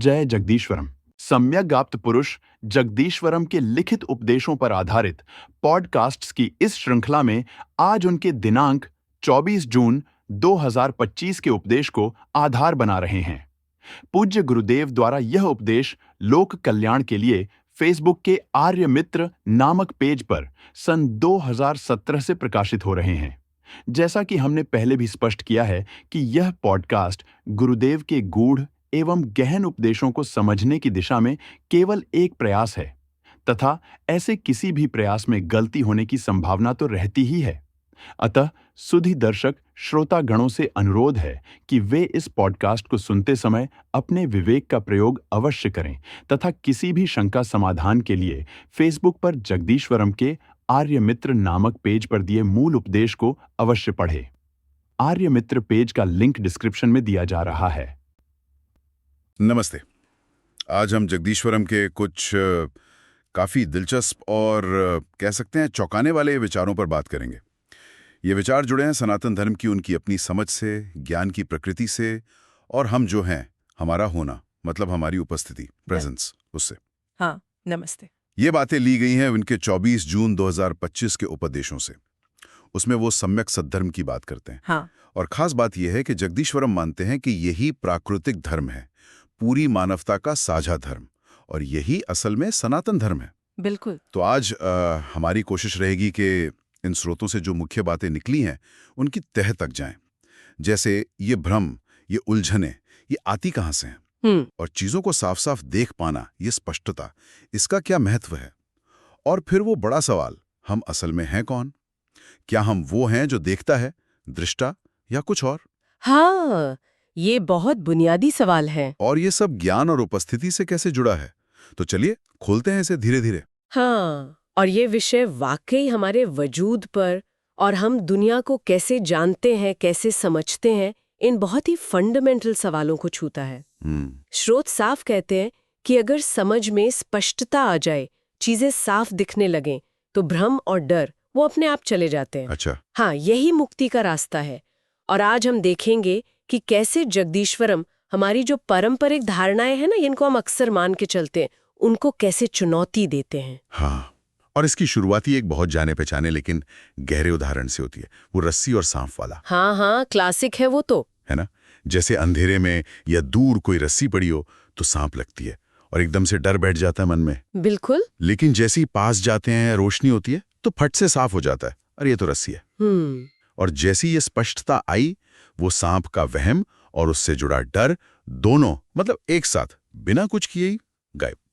जय जगदीश्वरम। सम्यगाप्त पुरुष जगदीश्वरम के लिखित उपदेशों पर आधारित पॉडकास्ट्स की इस श्रृंखला में आज उनके दिनांक 24 जून 2025 के उपदेश को आधार बना रहे हैं। पूज्य गुरुदेव द्वारा यह उपदेश लोक कल्याण के लिए फेसबुक के आर्य मित्र नामक पेज पर सन 2017 से प्रकाशित हो रहे हैं। जैसा कि हमने पहले भी स्पष्ट किया है कि यह पॉडकास्ट गुरुदेव के गूढ़ एवं गहन उपदेशों को समझने की दिशा में केवल एक प्रयास है तथा ऐसे किसी भी प्रयास में गलती होने की संभावना तो रहती ही है। अतः सुधी दर्शक श्रोता गणों से अनुरोध है कि वे इस पॉडकास्ट को सुनते समय अपने विवेक का प्रयोग अवश्य करें तथा किसी भी शंका समाधान के लिए फेसबुक पर जगदीश्वरम के आर्य मित्र नामक पेज पर दिए मूल उपदेश को अवश्य पढ़ें। आर्य मित्र पेज का लिंक डिस्क्रिप्शन में दिया जा रहा है। नमस्ते। आज हम जगदीश्वरम के कुछ काफ़ी दिलचस्प और कह सकते हैं चौंकाने वाले विचारों पर बात करेंगे। ये विचार जुड़े हैं सनातन धर्म की उनकी अपनी समझ से, ज्ञान की प्रकृति से और हम जो हैं, हमारा होना, मतलब हमारी उपस्थिति, प्रेजेंस, उससे। हाँ, नमस्ते। ये बातें ली गई हैं उनके 24 जून 2025 के उपदेशों से। उसमें वो सम्यक सद्धर्म की बात करते हैं। हाँ। और खास बात यह है कि जगदीश्वरम मानते हैं कि यही प्राकृतिक धर्म है, पूरी मानवता का साझा धर्म, और यही असल में सनातन धर्म है। बिल्कुल। तो आज हमारी कोशिश रहेगी कि इन स्रोतों से जो मुख्य बातें निकली हैं उनकी तह तक जाएं। जैसे ये भ्रम, ये उलझने, ये आती कहाँ से हैं, और चीजों को साफ साफ देख पाना, ये स्पष्टता, इसका क्या महत्व है। और फिर वो बड़ा सवाल, हम असल में हैं कौन? क्या हम वो हैं जो देखता है, दृष्टा, या कुछ और? हाँ, ये बहुत बुनियादी सवाल है। और ये सब ज्ञान और उपस्थिति से कैसे जुड़ा है? तो चलिए खोलते हैं इसे धीरे धीरे। हाँ, और ये विषय वाकई हमारे वजूद पर और हम दुनिया को कैसे जानते हैं, कैसे समझते हैं, इन बहुत ही फंडामेंटल सवालों को छूता है। स्रोत साफ कहते हैं कि अगर समझ में स्पष्टता आ जाए, चीजें साफ दिखने लगें, तो भ्रम और डर वो अपने आप चले जाते हैं। अच्छा। हाँ, यही मुक्ति का रास्ता है। और आज हम देखेंगे कि कैसे जगदीश्वरम हमारी जो पारंपरिक धारणाएं हैं ना, इनको हम अक्सर मान के चलते हैं, उनको कैसे चुनौती देते हैं। हाँ, और इसकी शुरुआती एक बहुत जाने पहचाने लेकिन गहरे उदाहरण से होती है, वो रस्सी और सांप वाला। हाँ, क्लासिक है वो तो, है ना? जैसे अंधेरे में या दूर कोई रस्सी पड़ी हो तो सांप लगती है और एकदम से डर बैठ जाता है मन में। बिल्कुल। लेकिन जैसे ही पास जाते हैं, रोशनी होती है, तो फट से साफ हो जाता है, अरे ये तो रस्सी है। और जैसी ये स्पष्टता आई, वो सांप का वहम और उससे जुड़ा डर, दोनों मतलब एक साथ बिना कुछ किए ही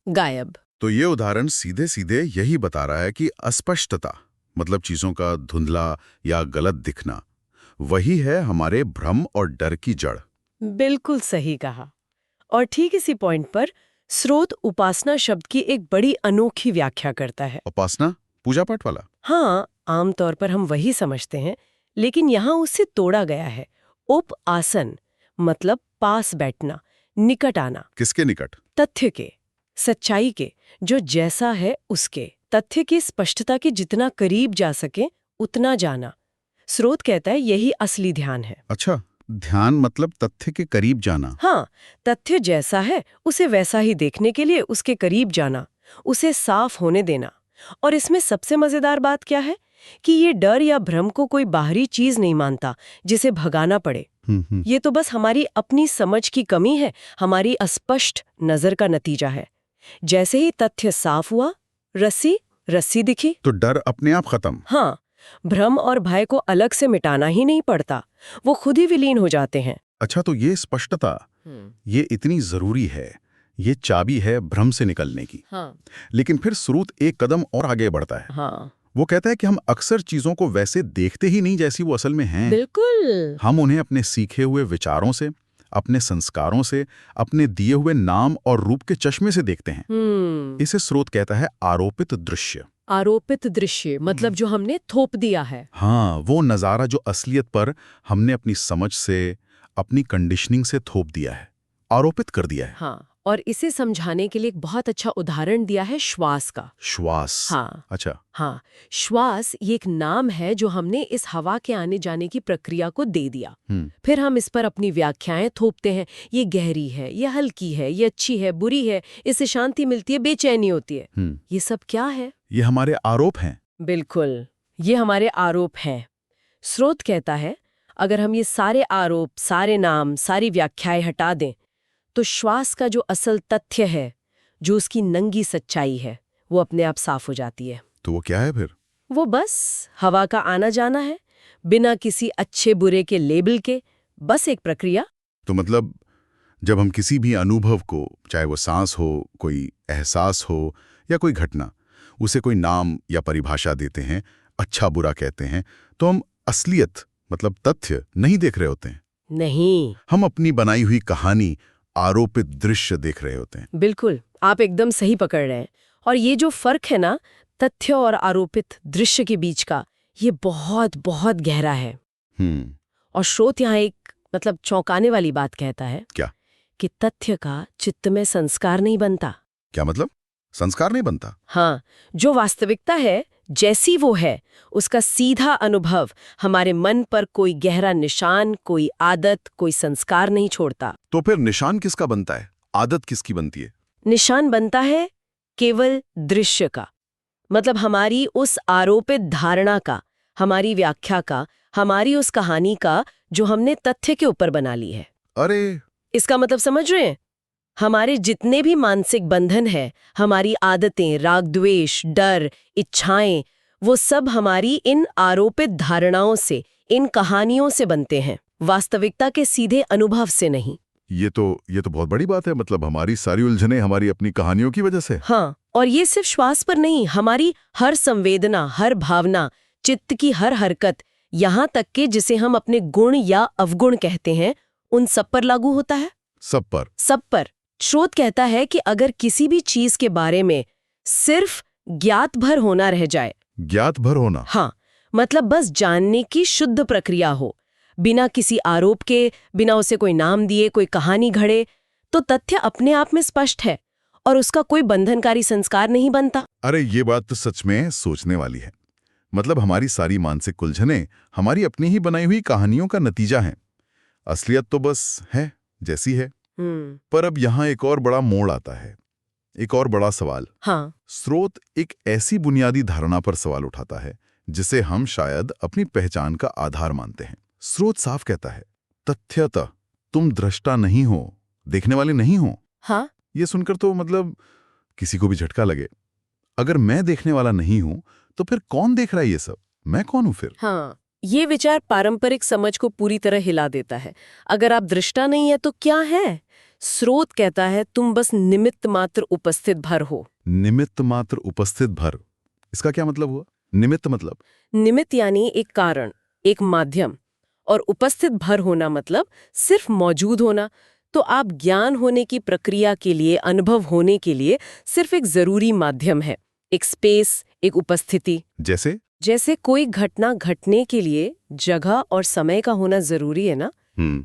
गायब। तो ये उदाहरण सीधे सीधे यही बता रहा है कि अस्पष्टता, मतलब चीजों का धुंधला या गलत दिखना, वही है हमारे भ्रम और डर की जड़। बिल्कुल सही कहा। और ठीक इसी पॉइंट पर स्रोत उपासना शब्द की एक बड़ी अनोखी व्याख्या करता है। उपासना, पूजा पाठ वाला? हाँ, आमतौर पर हम वही समझते हैं, लेकिन यहाँ उससे तोड़ा गया है। उप आसन मतलब पास बैठना, निकट आना। किसके निकट? तथ्य के, सच्चाई के, जो जैसा है उसके, तथ्य की स्पष्टता के जितना करीब जा सके उतना जाना। स्रोत कहता है यही असली ध्यान है। अच्छा, ध्यान मतलब तथ्य के करीब जाना। हाँ, तथ्य जैसा है उसे वैसा ही देखने के लिए उसके करीब जाना, उसे साफ होने देना। और इसमें सबसे मजेदार बात क्या है कि ये डर या भ्रम को कोई बाहरी चीज नहीं मानता जिसे भगाना पड़े। ये तो बस हमारी अपनी समझ की कमी है, हमारी अस्पष्ट नजर का नतीजा है। जैसे ही तथ्य साफ हुआ, रस्सी दिखी, तो डर अपने आप खत्म। हाँ, भ्रम और भय को अलग से मिटाना ही नहीं पड़ता, वो खुद ही विलीन हो जाते हैं। अच्छा, तो ये स्पष्टता, ये इतनी जरूरी है, ये चाबी है भ्रम से निकलने की। हाँ। लेकिन फिर स्रोत एक कदम और आगे बढ़ता है। हाँ। वो कहता है कि हम अक्सर चीजों को वैसे देखते ही नहीं जैसी वो असल में हैं। बिल्कुल। हम उन्हें अपने सीखे हुए विचारों से, अपने संस्कारों से, अपने दिए हुए नाम और रूप के चश्मे से देखते हैं। इसे स्रोत कहता है आरोपित दृश्य। आरोपित दृश्य मतलब जो हमने थोप दिया है। हाँ, वो नजारा जो असलियत पर हमने अपनी समझ से, अपनी कंडीशनिंग से थोप दिया है, आरोपित कर दिया है। हाँ, और इसे समझाने के लिए एक बहुत अच्छा उदाहरण दिया है श्वास का। श्वास। हाँ अच्छा। हाँ, श्वास ये एक नाम है जो हमने इस हवा के आने जाने की प्रक्रिया को दे दिया। फिर हम इस पर अपनी व्याख्याएं थोपते हैं, ये गहरी है, ये हल्की है, ये अच्छी है, बुरी है, इससे शांति मिलती है, बेचैनी होती है। ये सब क्या है? ये हमारे आरोप हैं। बिल्कुल, ये हमारे आरोप हैं। स्रोत कहता है अगर हम ये सारे आरोप, सारे नाम, सारी व्याख्याएं हटा दें तो श्वास का जो असल तथ्य है, जो उसकी नंगी सच्चाई है, वो अपने आप साफ हो जाती है। तो वो क्या है फिर? वो बस हवा का आना जाना है, बिना किसी अच्छे बुरे के लेबल के, बस एक प्रक्रिया। तो मतलब जब हम किसी भी अनुभव को, चाहे वो सांस हो, कोई एहसास हो या कोई घटना, उसे कोई नाम या परिभाषा देते हैं, अच्छा बुरा कहते हैं, तो हम असलियत मतलब तथ्य नहीं देख रहे होते हैं। नहीं, हम अपनी बनाई हुई कहानी, आरोपित दृश्य देख रहे होते हैं। बिल्कुल, आप एकदम सही पकड़ रहे हैं। और ये जो फर्क है ना, तथ्य और आरोपित दृश्य के बीच का, ये बहुत बहुत गहरा है। और स्रोत यहाँ एक मतलब चौंकाने वाली बात कहता है। क्या? कि तथ्य का चित्त में संस्कार नहीं बनता। क्या मतलब? संस्कार नहीं बनता? हाँ, जो वास्तविकता है जैसी वो है, उसका सीधा अनुभव हमारे मन पर कोई गहरा निशान, कोई आदत, कोई संस्कार नहीं छोड़ता। तो फिर निशान किसका बनता है? आदत किसकी बनती है? निशान बनता है केवल दृश्य का, मतलब हमारी उस आरोपित धारणा का, हमारी व्याख्या का, हमारी उस कहानी का जो हमने तथ्य के ऊपर बना ली है। अरे, इसका मतलब समझ रहे हैं? हमारे जितने भी मानसिक बंधन है, हमारी आदतें, राग द्वेष, डर, इच्छाएं, वो सब हमारी इन आरोपित धारणाओं से, इन कहानियों से बनते हैं, वास्तविकता के सीधे अनुभव से नहीं। ये तो बहुत बड़ी बात है। मतलब हमारी सारी उलझनें हमारी अपनी कहानियों की वजह से। हाँ, और ये सिर्फ श्वास पर नहीं, हमारी हर संवेदना, हर भावना, चित्त की हर हरकत, यहाँ तक कि जिसे हम अपने गुण या अवगुण कहते हैं, उन सब पर लागू होता है। सब पर? सब पर। स्रोत कहता है कि अगर किसी भी चीज के बारे में सिर्फ ज्ञात भर होना रह जाए, ज्ञात भर होना? हाँ, मतलब बस जानने की शुद्ध प्रक्रिया हो, बिना किसी आरोप के, बिना उसे कोई नाम दिए, कोई कहानी घड़े, तो तथ्य अपने आप में स्पष्ट है और उसका कोई बंधनकारी संस्कार नहीं बनता। अरे, ये बात तो सच में सोचने वाली है। मतलब हमारी सारी मानसिक उलझनें हमारी अपनी ही बनाई हुई कहानियों का नतीजा हैं। असलियत तो बस है जैसी है। पर अब यहाँ एक और बड़ा मोड़ आता है, एक और बड़ा सवाल। हाँ। स्रोत एक ऐसी बुनियादी धारणा पर सवाल उठाता है जिसे हम शायद अपनी पहचान का आधार मानते हैं। स्रोत साफ कहता है, तथ्यतः तुम दृष्टा नहीं हो, देखने वाले नहीं हो। हाँ? ये सुनकर तो मतलब किसी को भी झटका लगे। अगर मैं देखने वाला नहीं हूं तो फिर कौन देख रहा है ये सब? मैं कौन हूं फिर? हाँ, ये विचार पारंपरिक समझ को पूरी तरह हिला देता है। अगर आप दृष्टा नहीं है तो क्या है? स्रोत कहता है तुम बस निमित्त मात्र उपस्थित भर हो। निमित्त मात्र उपस्थित भर, इसका क्या मतलब हुआ? निमित्त मतलब? निमित्त यानी एक कारण, एक माध्यम, और उपस्थित भर होना मतलब सिर्फ मौजूद होना। तो आप ज्ञान होने की प्रक्रिया के लिए, अनुभव होने के लिए सिर्फ एक जरूरी माध्यम है, एक स्पेस, एक उपस्थिति। जैसे कोई घटना घटने के लिए जगह और समय का होना जरूरी है ना,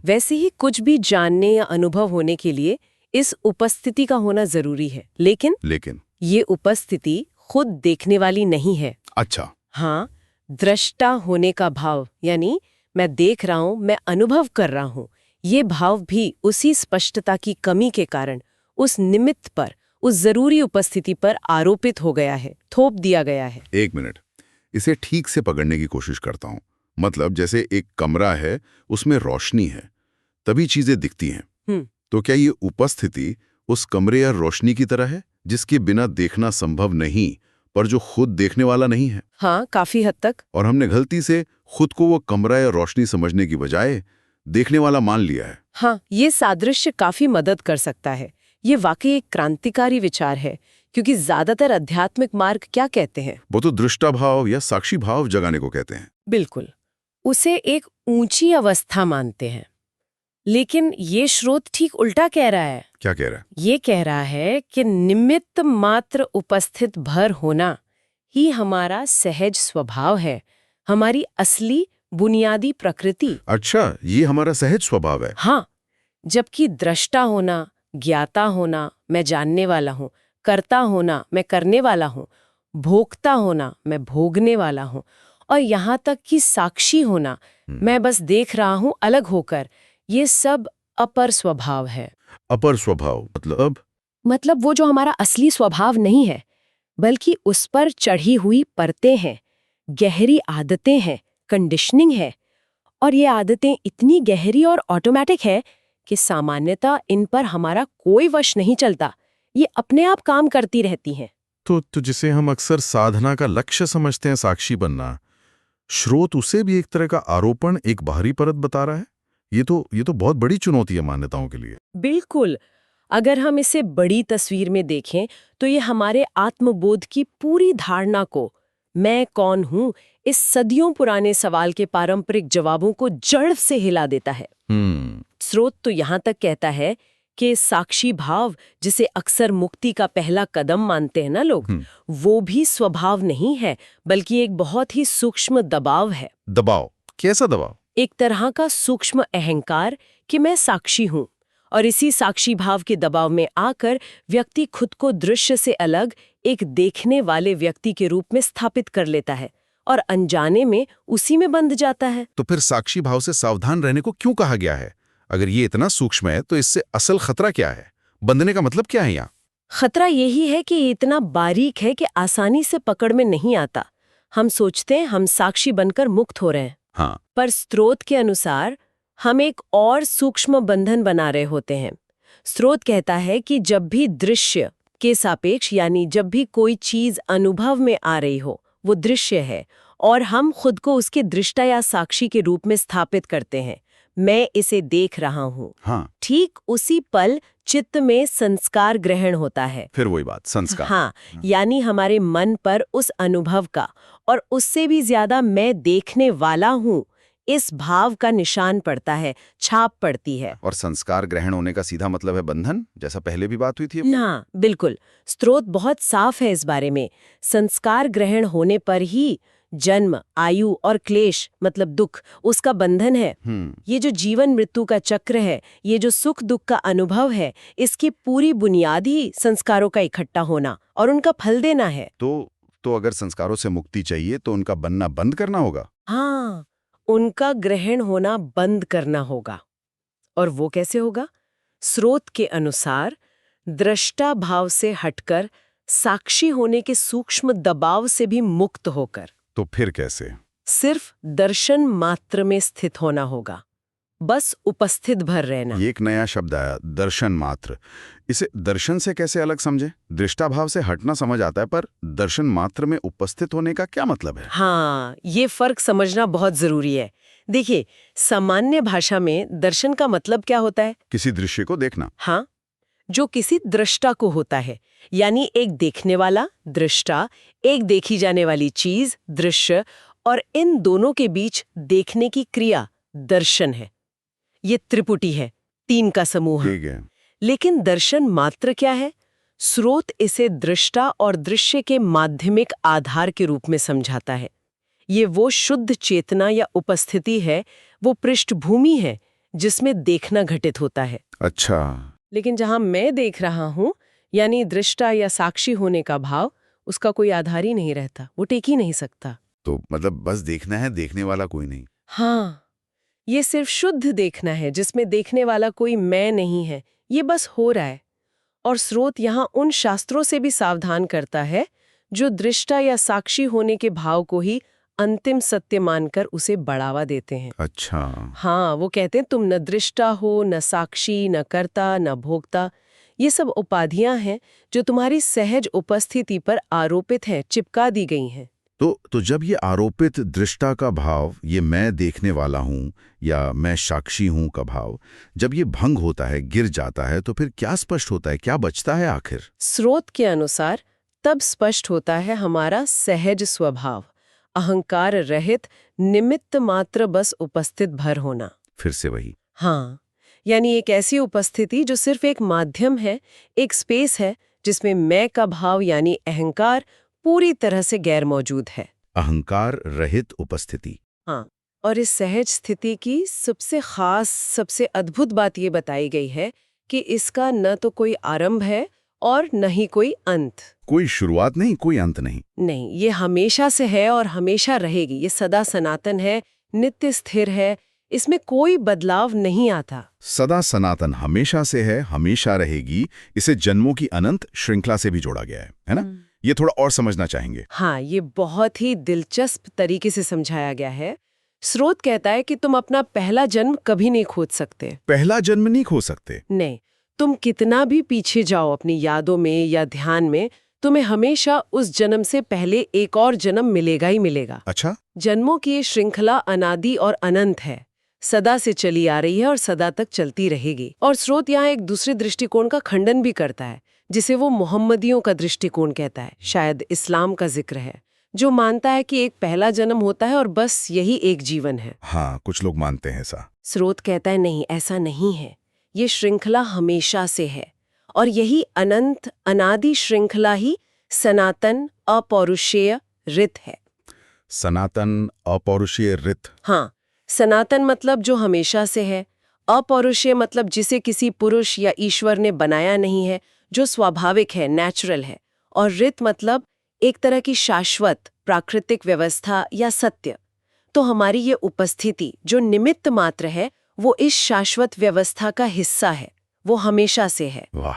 वैसे ही कुछ भी जानने या अनुभव होने के लिए इस उपस्थिति का होना जरूरी है। लेकिन ये उपस्थिति खुद देखने वाली नहीं है। अच्छा। हाँ, दृष्टा होने का भाव, यानी मैं देख रहा हूं, मैं अनुभव कर रहा हूं, ये भाव भी उसी स्पष्टता की कमी के कारण उस निमित्त पर, उस जरूरी उपस्थिति पर आरोपित हो गया है, थोप दिया गया है। एक मिनट, इसे ठीक से पकड़ने की कोशिश करता हूं। मतलब जैसे एक कमरा है, उसमें रोशनी है, तभी चीजें दिखती हैं। तो क्या ये उपस्थिति उस कमरे या रोशनी की तरह है, जिसके बिना देखना संभव नहीं, पर जो खुद देखने वाला नहीं है? हाँ, काफी हद तक। और हमने गलती से खुद को वो कमरा या रोशनी समझने की बजाय देखने वाला मान लिया है। हाँ, ये सादृश्य काफी मदद कर सकता है। ये वाकई एक क्रांतिकारी विचार है, क्योंकि ज्यादातर आध्यात्मिक मार्ग क्या कहते हैं? वो तो दृष्टा भाव या साक्षी भाव जगाने को कहते हैं। बिल्कुल, उसे एक ऊंची अवस्था मानते हैं। लेकिन ये स्रोत ठीक उल्टा कह रहा है। क्या कह रहा है? ये कह रहा है कि निमित्त मात्र उपस्थित भर होना ही हमारा सहज स्वभाव है, हमारी असली बुनियादी प्रकृति। अच्छा, ये हमारा सहज स्वभाव है। हाँ, जबकि दृष्टा होना, ज्ञाता होना, मैं जानने वाला हूँ, कर्ता होना, मैं करने वाला हूँ, भोक्ता होना, मैं भोगने वाला हूँ, और यहाँ तक कि साक्षी होना, मैं बस देख रहा हूँ अलग होकर, ये सब अपर स्वभाव है। अपर स्वभाव मतलब वो जो हमारा असली स्वभाव नहीं है, बल्कि उस पर चढ़ी हुई परतें हैं, गहरी आदतें हैं, कंडीशनिंग है। और ये आदतें इतनी गहरी और ऑटोमेटिक है कि सामान्यतः इन पर हमारा कोई वश नहीं चलता, ये अपने आप काम करती रहती हैं। तो जिसे हम अक्सर साधना का लक्ष्य समझते हैं, साक्षी बनना, स्रोत उसे भी एक तरह का आरोपण, एक बाहरी परत बता रहा है। ये तो बहुत बड़ी चुनौती है मान्यताओं के लिए। बिल्कुल। अगर हम इसे बड़ी तस्वीर में देखें तो ये हमारे आत्मबोध की पूरी धारणा को, मैं कौन हूं, इस सदियों पुराने सवाल के पारंपरिक जवाबों को जड़ से हिला देता है। स्रोत तो यहाँ तक कहता है कि साक्षी भाव, जिसे अक्सर मुक्ति का पहला कदम मानते हैं ना लोग, वो भी स्वभाव नहीं है, बल्कि एक बहुत ही सूक्ष्म दबाव है। दबाव? कैसा दबाव? एक तरह का सूक्ष्म अहंकार कि मैं साक्षी हूं, और इसी साक्षी भाव के दबाव में आकर व्यक्ति खुद को दृश्य से अलग एक देखने वाले व्यक्ति के रूप में स्थापित कर लेता है और अनजाने में उसी में बंध जाता है। तो फिर साक्षी भाव से सावधान रहने को क्यों कहा गया है? अगर ये इतना सूक्ष्म है तो इससे असल खतरा क्या है? बंधने का मतलब क्या है यहाँ? खतरा यही है कि ये इतना बारीक है कि आसानी से पकड़ में नहीं आता। हम सोचते हैं हम साक्षी बनकर मुक्त हो रहे हैं, हाँ, पर स्रोत के अनुसार हम एक और सूक्ष्म बंधन बना रहे होते हैं। स्रोत कहता है कि जब भी दृश्य के सापेक्ष, यानी जब भी कोई चीज अनुभव में आ रही हो, वो दृश्य है, और हम खुद को उसके दृष्टा या साक्षी के रूप में स्थापित करते हैं, मैं इसे देख रहा हूँ, हाँ, ठीक उसी पल चित्त में संस्कार ग्रहण होता है। फिर वही बात, संस्कार। हाँ, यानी हमारे मन पर उस अनुभव का, और उससे भी ज्यादा मैं देखने वाला हूँ, इस भाव का निशान पड़ता है, छाप पड़ती है। और संस्कार ग्रहण होने का सीधा मतलब है बंधन, जैसा पहले भी बात हुई थी। हाँ, बिल्कुल। स्रोत बहुत साफ है इस बारे में। संस्कार ग्रहण होने पर ही जन्म, आयु और क्लेश मतलब दुख, उसका बंधन है। ये जो जीवन मृत्यु का चक्र है, ये जो सुख दुख का अनुभव है, इसकी पूरी बुनियाद ही संस्कारों का इकट्ठा होना और उनका फल देना है। तो अगर संस्कारों से मुक्ति चाहिए तो उनका बनना बंद करना होगा। हाँ, उनका ग्रहण होना बंद करना होगा। और वो कैसे होगा? स्रोत के अनुसार दृष्टा भाव से हटकर, साक्षी होने के सूक्ष्म दबाव से भी मुक्त होकर। तो फिर कैसे? सिर्फ दर्शन मात्र में स्थित होना होगा, बस उपस्थित भर रहना। ये एक नया शब्द आया, दर्शन मात्र। इसे दर्शन से कैसे अलग समझे? दृष्टा भाव से हटना समझ आता है, पर दर्शन मात्र में उपस्थित होने का क्या मतलब है? हाँ, ये फर्क समझना बहुत जरूरी है। देखिए, सामान्य भाषा में दर्शन का मतलब क्या होता है? किसी दृश्य को देखना। हाँ, जो किसी दृष्टा को होता है, यानी एक देखने वाला दृष्टा, एक देखी जाने वाली चीज दृश्य, और इन दोनों के बीच देखने की क्रिया दर्शन है। ये त्रिपुटी है, तीन का समूह। ठीक है। लेकिन दर्शन मात्र क्या है? स्रोत इसे दृष्टा और दृश्य के माध्यमिक आधार के रूप में समझाता है। ये वो शुद्ध चेतना या उपस्थिति है, वो पृष्ठभूमि है जिसमें देखना घटित होता है। अच्छा। लेकिन जहां मैं देख रहा हूं, यानी दृष्टा या साक्षी होने का भाव, उसका कोई आधार ही नहीं रहता, वो टेक ही नहीं सकता। तो मतलब बस देखना है, देखने वाला कोई नहीं। हाँ, ये सिर्फ शुद्ध देखना है जिसमें देखने वाला कोई मैं नहीं है, ये बस हो रहा है। और स्रोत यहाँ उन शास्त्रों से भी सावधान करता है जो दृष्टा या साक्षी होने के भाव को ही अंतिम सत्य मानकर उसे बढ़ावा देते हैं। अच्छा। हाँ, वो कहते हैं तुम न दृष्टा हो, न साक्षी, न कर्ता, न भोक्ता। ये सब उपाधियां हैं जो तुम्हारी सहज उपस्थिति पर आरोपित हैं, चिपका दी गई हैं। तो जब ये आरोपित दृष्टा का भाव, ये मैं देखने वाला हूँ या मैं साक्षी हूँ का भाव, जब ये भंग होता है, गिर जाता है, तो फिर क्या स्पष्ट होता है, क्या बचता है आखिर? स्रोत के अनुसार तब स्पष्ट होता है हमारा सहज स्वभाव, अहंकार रहित, निमित्त मात्र बस उपस्थित भर होना। फिर से वही। हाँ, यानी एक ऐसी उपस्थिति जो सिर्फ एक माध्यम है, एक स्पेस है जिसमें मैं का भाव यानी अहंकार पूरी तरह से गैर मौजूद है। अहंकार रहित उपस्थिति। हाँ, और इस सहज स्थिति की सबसे खास, सबसे अद्भुत बात ये बताई गई है कि इसका न तो कोई आरंभ है और न ही कोई अंत। कोई शुरुआत नहीं, कोई अंत नहीं। नहीं, ये हमेशा से है और हमेशा रहेगी। ये सदा सनातन है, नित्य स्थिर है, इसमें कोई बदलाव नहीं आता। सदा सनातन हमेशा से है, हमेशा रहेगी। इसे जन्मों की अनंत श्रृंखला से भी जोड़ा गया है ना? ये थोड़ा और समझना चाहेंगे। हाँ, ये बहुत ही दिलचस्प तरीके से समझाया गया है। स्रोत कहता है कि तुम अपना पहला जन्म कभी नहीं खोज सकते। पहला जन्म नहीं खो सकते। नहीं, तुम कितना भी पीछे जाओ अपनी यादों में या ध्यान में, तुम्हें हमेशा उस जन्म से पहले एक और जन्म मिलेगा ही मिलेगा। अच्छा, जन्मों की ये श्रृंखला अनादि और अनंत है, सदा से चली आ रही है और सदा तक चलती रहेगी। और स्रोत यहाँ एक दूसरे दृष्टिकोण का खंडन भी करता है, जिसे वो मोहम्मदियों का दृष्टिकोण कहता है, शायद इस्लाम का जिक्र है, जो मानता है कि एक पहला जन्म होता है और बस यही एक जीवन है। हाँ, कुछ लोग मानते हैं ऐसा। स्रोत कहता है नहीं, ऐसा नहीं है। ये श्रृंखला हमेशा से है और यही अनंत अनादि श्रृंखला ही सनातन अपौरुषेय रित है। सनातन अपौरुषीय रित। हाँ, सनातन मतलब जो हमेशा से है, अपौरुषेय मतलब जिसे किसी पुरुष या ईश्वर ने बनाया नहीं है, जो स्वाभाविक है, नेचुरल है, और रित मतलब एक तरह की शाश्वत प्राकृतिक व्यवस्था या सत्य। तो हमारी ये उपस्थिति जो निमित्त मात्र है, वो इस शाश्वत व्यवस्था का हिस्सा है, वो हमेशा से है। वाह,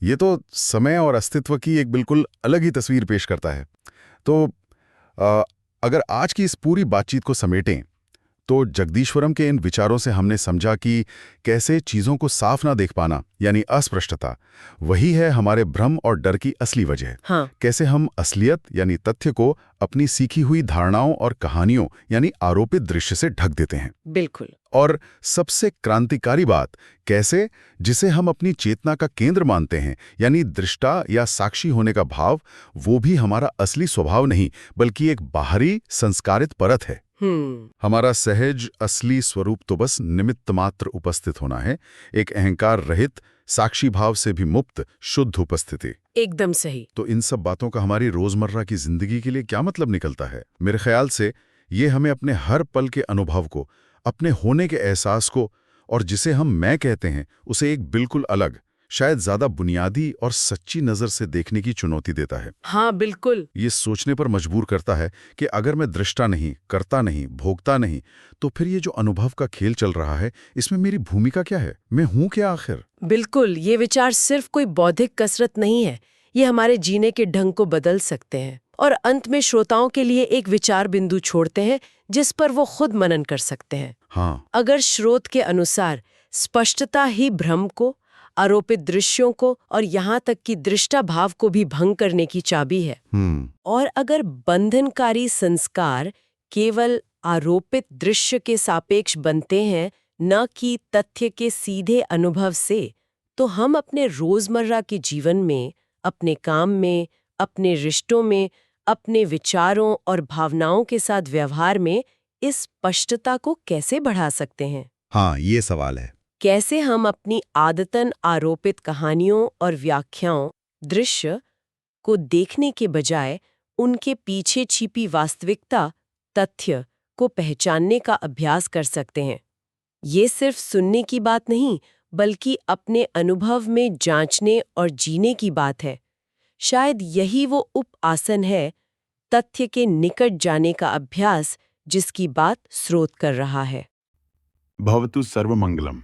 ये तो समय और अस्तित्व की एक बिल्कुल अलग ही तस्वीर पेश करता है। तो अगर आज की इस पूरी बातचीत को समेटें तो जगदीश्वरम के इन विचारों से हमने समझा कि कैसे चीज़ों को साफ ना देख पाना यानी अस्पष्टता वही है हमारे भ्रम और डर की असली वजह। हाँ। कैसे हम असलियत यानी तथ्य को अपनी सीखी हुई धारणाओं और कहानियों यानी आरोपित दृश्य से ढक देते हैं। बिल्कुल। और सबसे क्रांतिकारी बात, कैसे जिसे हम अपनी चेतना का केंद्र मानते हैं यानी दृष्टा या साक्षी होने का भाव, वो भी हमारा असली स्वभाव नहीं बल्कि एक बाहरी संस्कारित परत है। हमारा सहज असली स्वरूप तो बस निमित्त मात्र उपस्थित होना है, एक अहंकार रहित साक्षी भाव से भी मुक्त शुद्ध उपस्थिति। एकदम सही। तो इन सब बातों का हमारी रोजमर्रा की जिंदगी के लिए क्या मतलब निकलता है? मेरे ख्याल से ये हमें अपने हर पल के अनुभव को, अपने होने के एहसास को और जिसे हम मैं कहते हैं उसे एक बिल्कुल अलग, शायद ज्यादा बुनियादी और सच्ची नजर से देखने की चुनौती देता है। हाँ, बिल्कुल। ये सोचने पर मजबूर करता है कि अगर मैं दृष्टा नहीं, करता नहीं, भोगता नहीं, तो फिर ये जो अनुभव का खेल चल रहा है, इसमें मेरी भूमिका क्या है? मैं हूं क्या आखिर? बिल्कुल, ये विचार सिर्फ कोई बौद्धिक कसरत नहीं है, ये हमारे जीने के ढंग को बदल सकते हैं। और अंत में श्रोताओं के लिए एक विचार बिंदु छोड़ते हैं जिस पर वो खुद मनन कर सकते हैं। हाँ, अगर स्रोत के अनुसार स्पष्टता ही भ्रम को, आरोपित दृश्यों को और यहाँ तक कि दृष्टा भाव को भी भंग करने की चाबी है, और अगर बंधनकारी संस्कार केवल आरोपित दृश्य के सापेक्ष बनते हैं न कि तथ्य के सीधे अनुभव से, तो हम अपने रोजमर्रा के जीवन में, अपने काम में, अपने रिश्तों में, अपने विचारों और भावनाओं के साथ व्यवहार में इस स्पष्टता को कैसे बढ़ा सकते हैं? हाँ, ये सवाल है। कैसे हम अपनी आदतन आरोपित कहानियों और व्याख्याओं, दृश्य को देखने के बजाय उनके पीछे छिपी वास्तविकता, तथ्य को पहचानने का अभ्यास कर सकते हैं? ये सिर्फ सुनने की बात नहीं, बल्कि अपने अनुभव में जांचने और जीने की बात है। शायद यही वो उप आसन है, तथ्य के निकट जाने का अभ्यास, जिसकी बात स्रोत कर रहा है। भवतु सर्वमंगलम।